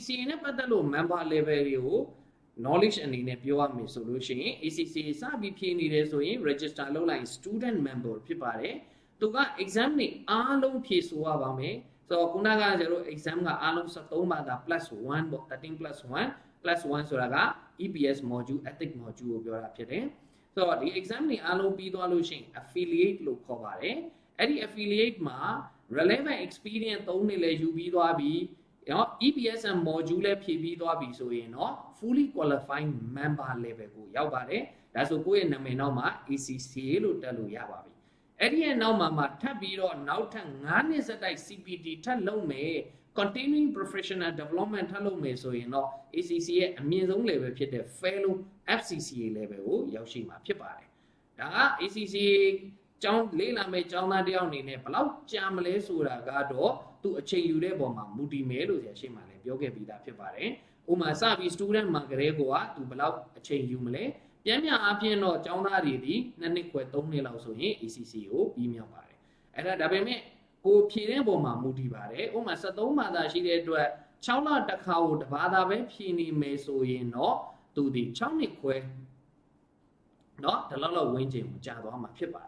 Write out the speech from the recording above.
ACCA နဲ့ပတ်သက်လို့ member level တွေကို knowledge အနေနဲ့ပြောရမယ်ဆိုလို့ရှိရင် ACCA စပြီးဖြည့်နေတယ်ဆိုရင် register လုပ်လိုက် student member ဖြစ်ပါတယ်သူက exam တွေအားလုံးဖြည့်ဆိုရပါမယ်ဆိုတော့ခုနကကျတော့ exam ကအားလုံး73ပါတာ plus 1ပေါ့13 plus 1 plus 1ဆိုတာက EPS module ethic module ကိုပြောတာဖြစ်တယ်ဆိုတော့ဒီ exam တွေအားလုံးပြီးသွားလို့ရှိရင် affiliate လို့ခေါ်ပါတယ်အဲ့ဒီ affiliate မှာ relevant experience 3နှစ်လည်းယူပြီးသွားပြီနော် EPSM module လည်းဖြည့်ပြီးသွားပြီဆိုရင်တော့ fully qualified member level ကိုရောက်ပါတယ်ဒါဆိုကိုယ့်ရဲ့နာမည်နောက်မှာ ACCA လို့တက်လို့ရပါပြီအဲ့ဒီရဲ့နောက်မှာထပ်ပြီးတော့နောက်ထပ်9နှစ်ဆက်တိုက် CPD ထပ်လုပ်မယ် continuing professional development ထပ်လုပ်မယ်ဆိုရင်တော့ ACCA ရဲ့အမြင့်ဆုံး level ဖြစ်တဲ့ fellow FCCA level ကိုရောက်ရှိမှာဖြစ်ပါတယ်ဒါက ACCA ကျောင်းလေးလာမဲ့ကျောင်းသားတယောက်အနေနဲ့ဘယ်လောက်ကြာမလဲဆိုတာကတော့သူအချိန်ယူတဲ့ပုံမှာမူတည်မယ်လို့ဆရာရှင်းမှလည်းပြောခဲ့ပြီးသားဖြစ်ပါတယ်။ဥပမာစပြီး student မှာကလေးကသူဘယ်လောက်အချိန်ယူမလဲ။ပြန်ပြန်အားဖြင့်တော့ကျောင်းသားတွေဒီ2နှစ်ခွဲ3နှစ်လောက်ဆိုရင် ACCA ကိုပြီးမြောက်ပါတယ်။အဲ့ဒါပေမဲ့ကိုဖြည့်တဲ့ပုံမှာမူတည်ပါတယ်။ဥပမာ73ဘာသာရှိတဲ့အတွက်6လတစ်ခါကိုတစ်ဘာသာပဲဖြည့်နေမယ်ဆိုရင်တော့သူဒီ6နှစ်ခွဲเนาะဒီလောက်ဝင်းကျင်ကိုကြာသွားမှာဖြစ်ပါတယ်